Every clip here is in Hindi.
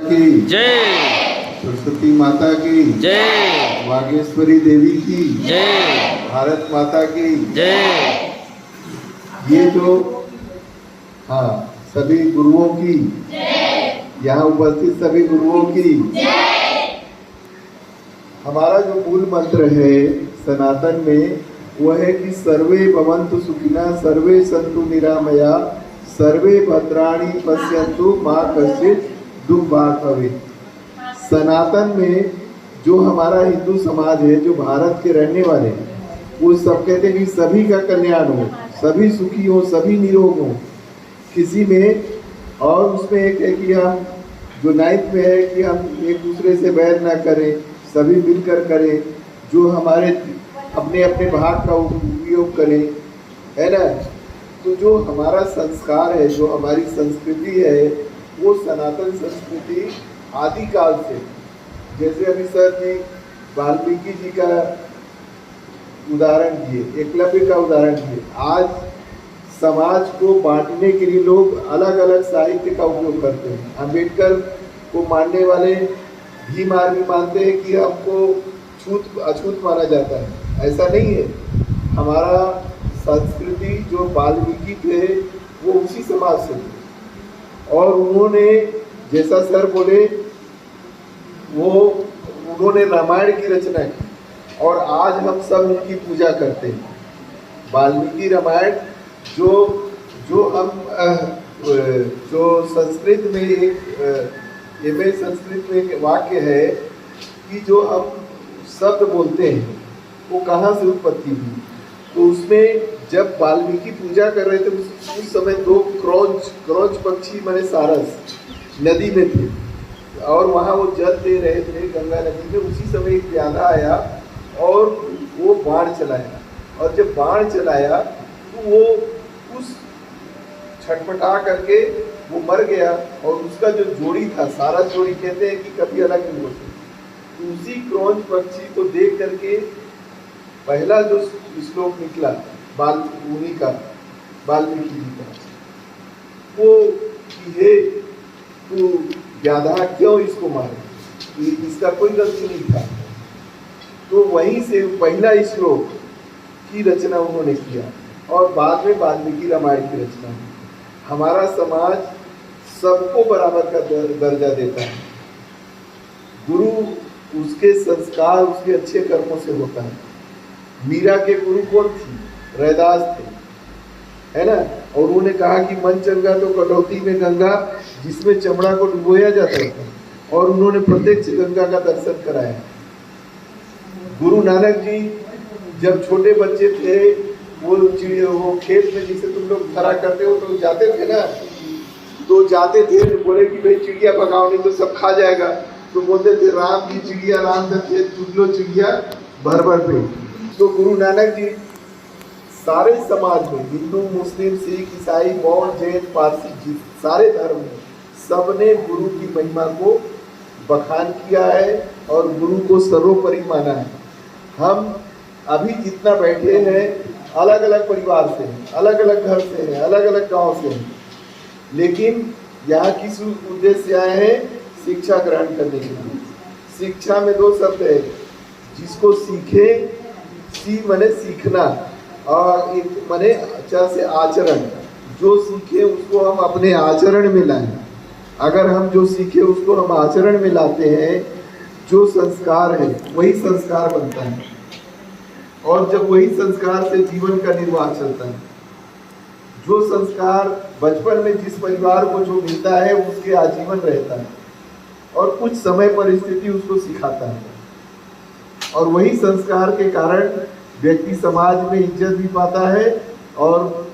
की जय, सरस्वती माता की जय, वागेश्वरी देवी की जय, भारत माता की जय, ये जो हाँ सभी गुरुओं की यहाँ उपस्थित सभी गुरुओं की हमारा जो मूल मंत्र है सनातन में वो है कि सर्वे भवन्तु सुखिनः सर्वे सन्तु निरामया सर्वे भद्राणि पश्यन्तु मा कश्चित् दुःखभाग् भवेत्। सनातन में जो हमारा हिंदू समाज है, जो भारत के रहने वाले, वो सब कहते हैं कि सभी का कल्याण हो, सभी सुखी हो, सभी निरोग हो किसी में। और उसमें एक है कि हम जो नाइन्थ में है कि हम एक दूसरे से बैर ना करें, सभी मिलकर करें, जो हमारे अपने अपने भाग का उपयोग करें, है ना। तो जो हमारा संस्कार है, जो हमारी संस्कृति है, वो सनातन संस्कृति आदिकाल से, जैसे अभी सर जी वाल्मीकि जी का उदाहरण दिए, एकलव्य का उदाहरण दिए। आज समाज को बांटने के लिए लोग अलग अलग साहित्य का उपयोग करते हैं। अम्बेडकर को मानने वाले भीम आर्मी मानते हैं कि हमको छूत अछूत माना जाता है। ऐसा नहीं है। हमारा संस्कृति जो वाल्मीकि थे वो उसी समाज से थे, और उन्होंने जैसा सर बोले वो उन्होंने रामायण की रचना की, और आज हम सब उनकी पूजा करते हैं। वाल्मीकि रामायण जो जो हम जो संस्कृत में एक संस्कृत में एक वाक्य है कि जो हम शब्द बोलते हैं वो कहाँ से उत्पत्ति हुई। तो उसमें जब वाल्मीकि पूजा कर रहे थे उस समय दो क्रौंच पक्षी माने सारस नदी में थे, और वहाँ वो जल दे रहे थे गंगा नदी में। उसी समय एक प्यादा आया और वो बाण चलाया, और जब बाण चलाया तो वो उस छटपटा करके वो मर गया, और उसका जो जोड़ी था, सारा जोड़ी कहते हैं कि कभी अलग नहीं होते। तो उसी क्रौंच पक्षी को देख करके पहला जो श्लोक निकला वाल्मीकि जी का, वो हे तू व्याधा क्यों इसको मारे, इसका कोई गलती नहीं था। तो वहीं से पहला श्लोक की रचना उन्होंने किया, और बाद में वाल्मीकि रामायण की रचना हुई। हमारा समाज सबको बराबर का दर्जा देता है। गुरु उसके संस्कार, उसके अच्छे कर्मों से होता है। मीरा के गुरु कौन थी? रैदास थे, है ना। और उन्होंने कहा कि मन चंगा तो कटौती में गंगा, जिसमें चमड़ा को डुबोया जाता था, और उन्होंने प्रत्यक्ष गंगा का दर्शन कराया। गुरु नानक जी जब छोटे बच्चे थे, वो खेत में जिसे तुम लोग खड़ा करते हो तो जाते थे ना, तो जाते थे बोले कि भाई चिड़िया भगाओ नहीं तो सब खा जाएगा। तो बोलते थे राम की चिड़िया राम का खेत, चुग लो चिड़िया भर भर पे। तो गुरु नानक जी सारे समाज में, हिंदू मुस्लिम सिख ईसाई बौद्ध जैन पारसी, सारे धर्म में सबने गुरु की महिमा को बखान किया है और गुरु को सर्वोपरि माना है। हम अभी जितना बैठे हैं अलग अलग परिवार से हैं, अलग अलग घर से हैं, अलग अलग गांव से हैं, लेकिन यहाँ किस उद्देश्य से आए हैं? शिक्षा ग्रहण करने के लिए। शिक्षा में दो शब्द है, जिसको सीखे, सी मने सीखना, और एक मने अच्छा से आचरण। जो सीखे उसको हम अपने आचरण में लाएं। अगर हम जो सीखे उसको हम आचरण में लाते हैं, जो संस्कार है वही संस्कार बनता है, और जब वही संस्कार से जीवन का निर्वाह चलता है। जो संस्कार बचपन में जिस परिवार को जो मिलता है उसके आजीवन रहता है, और कुछ समय पर स्थिति उसको सिखाता है, और वही संस्कार के कारण व्यक्ति समाज में इज्जत भी पाता है और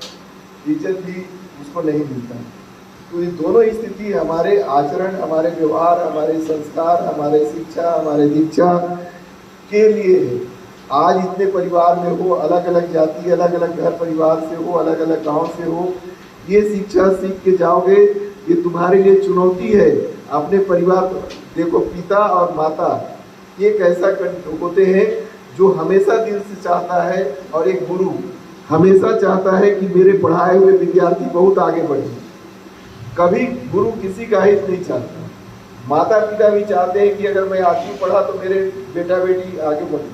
इज्जत भी उसको नहीं मिलता है। तो ये दोनों स्थिति हमारे आचरण, हमारे व्यवहार, हमारे संस्कार, हमारे शिक्षा, हमारे दीक्षा के लिए है। आज इतने परिवार में हो, अलग अलग जाति, अलग अलग घर परिवार से हो, अलग अलग गांव से हो, ये शिक्षा सीख के जाओगे, ये तुम्हारे लिए चुनौती है। अपने परिवार देखो, पिता और माता एक ऐसा होते हैं जो हमेशा दिल से चाहता है, और एक गुरु हमेशा चाहता है कि मेरे पढ़ाए हुए विद्यार्थी बहुत आगे बढ़े। कभी गुरु किसी का हित नहीं चाहता, माता पिता भी चाहते हैं कि अगर मैं 8वीं पढ़ा तो मेरे बेटा बेटी आगे बढ़े,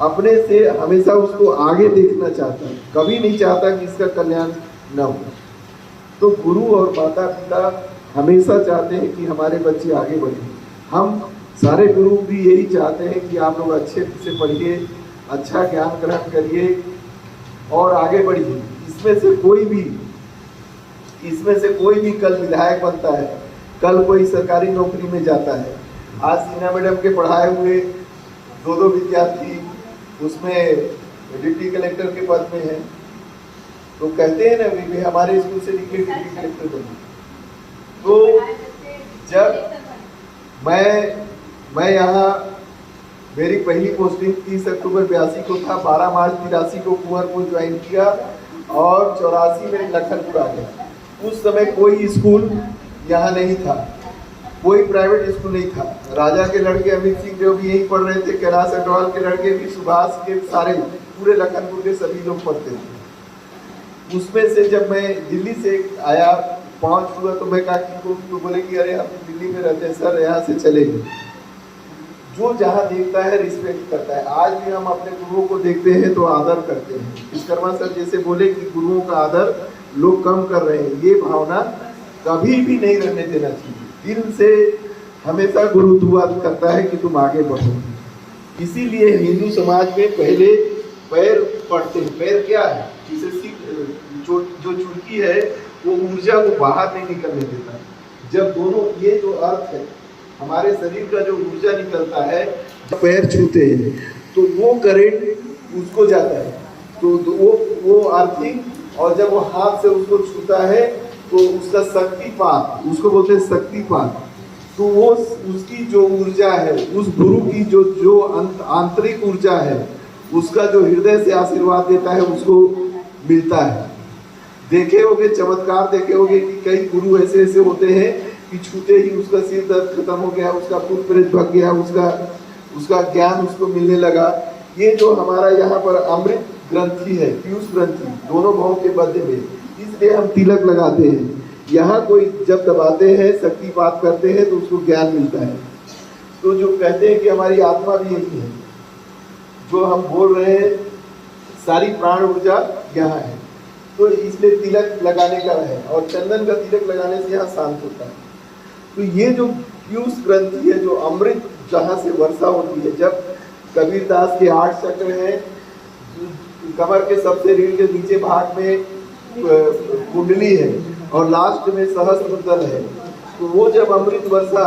अपने से हमेशा उसको आगे देखना चाहता है, कभी नहीं चाहता कि इसका कल्याण न हो। तो गुरु और माता पिता हमेशा चाहते हैं कि हमारे बच्चे आगे बढ़े। हम सारे गुरु भी यही चाहते हैं कि आप लोग अच्छे से पढ़िए, अच्छा ज्ञान ग्रहण करिए और आगे बढ़िए। इसमें से कोई भी कल विधायक बनता है, कल कोई सरकारी नौकरी में जाता है। आज सिन्हा मैडम के पढ़ाए हुए 2 विद्यार्थी उसमें डिप्टी कलेक्टर के पद में हैं, तो कहते हैं ना भी हमारे स्कूल से निकले डिप्टी कलेक्टर बने। तो जब मैं यहाँ, मेरी पहली पोस्टिंग 30 अक्टूबर 82 को था, 12 मार्च 83 को कुंवरपुर ज्वाइन किया और 84 में लखनपुर आ गया। उस समय कोई स्कूल यहाँ नहीं था, कोई प्राइवेट स्कूल नहीं था। राजा के लड़के अमित सिंह जो भी यहीं पढ़ रहे थे, कैलाश अग्रवाल के लड़के भी, सुभाष के, सारे पूरे लखनपुर के सभी लोग पढ़ते थे। उसमें से जब मैं दिल्ली से आया, पहुँच हुआ, तो मैं कहा कि तो बोले कि अरे हम दिल्ली में रहते हैं सर, यहाँ से चलेंगे। जो जहाँ देखता है रिस्पेक्ट करता है। आज भी हम अपने गुरुओं को देखते हैं तो आदर करते हैं। विश्वकर्मा सर जैसे बोले कि गुरुओं का आदर लोग कम कर रहे हैं, ये भावना कभी भी नहीं रहने देना चाहिए। दिल से हमेशा गुरु दुआ करता है कि तुम आगे बढ़ो। इसीलिए हिंदू समाज में पहले पैर पड़ते हैं। पैर क्या है? जिसे जो चुटकी है वो ऊर्जा को बाहर नहीं निकलने देता। जब दोनों, ये जो अर्थ है हमारे शरीर का, जो ऊर्जा निकलता है, पैर छूते हैं तो वो करंट उसको जाता है, तो वो अर्थिंग, और जब वो हाथ से उसको छूता है तो उसका शक्तिपात, उसको बोलते हैं शक्तिपात। तो वो उसकी जो ऊर्जा है, उस गुरु की जो आंतरिक ऊर्जा है, उसका जो हृदय से आशीर्वाद देता है उसको मिलता है। देखे होगे चमत्कार, देखे होगे कि कई गुरु ऐसे ऐसे होते हैं कि छूते ही उसका सिर दर्द खत्म हो गया, उसका भूत प्रेत भग गया, उसका ज्ञान उसको मिलने लगा। ये जो हमारा यहाँ पर अमृत ग्रंथि है, पीयूष ग्रंथि, दोनों भावों के मध्य में, इसलिए हम तिलक लगाते हैं। यहाँ कोई जब दबाते हैं, शक्तिपात करते हैं तो उसको ज्ञान मिलता है। तो जो कहते हैं कि हमारी आत्मा भी यही है, जो हम बोल रहे हैं, सारी प्राण ऊर्जा यहाँ है। तो इसलिए तिलक लगाने का है, और चंदन का तिलक लगाने से यहाँ शांत होता है। तो ये जो पीयूष ग्रंथि है, जो अमृत जहाँ से वर्षा होती है, जब कबीरदास के 8 चक्र हैं, कमर के सबसे रीढ़ के नीचे भाग में कुंडली है और लास्ट में सहस्त्र दल है, तो वो जब अमृत वर्षा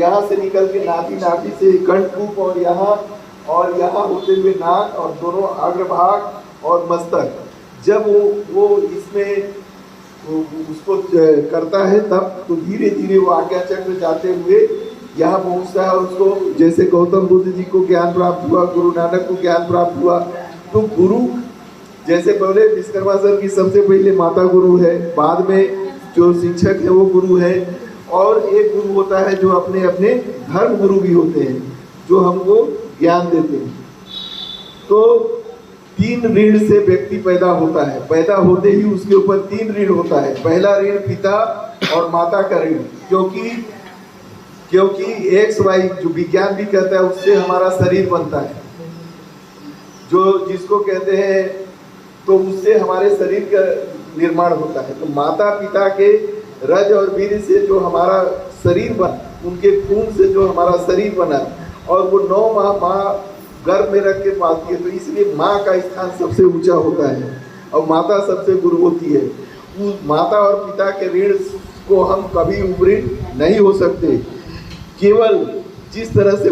यहाँ से निकल के नाभि से कंठकूप और यहाँ होते हुए नाक और दोनों अग्रभाग और मस्तक, जब वो इसमें उसको करता है, तब तो धीरे धीरे वो आज्ञा चक्र जाते हुए यहाँ पहुँचता है। और उसको जैसे गौतम बुद्ध जी को ज्ञान प्राप्त हुआ, गुरु नानक को ज्ञान प्राप्त हुआ, तो गुरु जैसे पहले विश्वकर्मा सर की सबसे पहले माता गुरु है, बाद में जो शिक्षक है वो गुरु है, और एक गुरु होता है जो अपने अपने धर्म गुरु भी होते हैं, जो हमको ज्ञान देते हैं। तो 3 ऋण से व्यक्ति पैदा होता है। पैदा होते ही उसके ऊपर 3 ऋण होता है। पहला ऋण पिता और माता का ऋण, क्योंकि XY जो विज्ञान भी कहता है, उससे हमारा शरीर बनता है, जो जिसको कहते हैं, तो उससे हमारे शरीर का निर्माण होता है। तो माता पिता के रज और वीर्य से जो हमारा शरीर बना, उनके खून से जो हमारा शरीर बना, और वो 9 माह माँ गर्भ में रख के पालती है, तो इसलिए माँ का स्थान सबसे ऊंचा होता है और माता सबसे गुरु होती है। उस माता और पिता के ऋण को हम कभी उबरी नहीं हो सकते। केवल जिस तरह से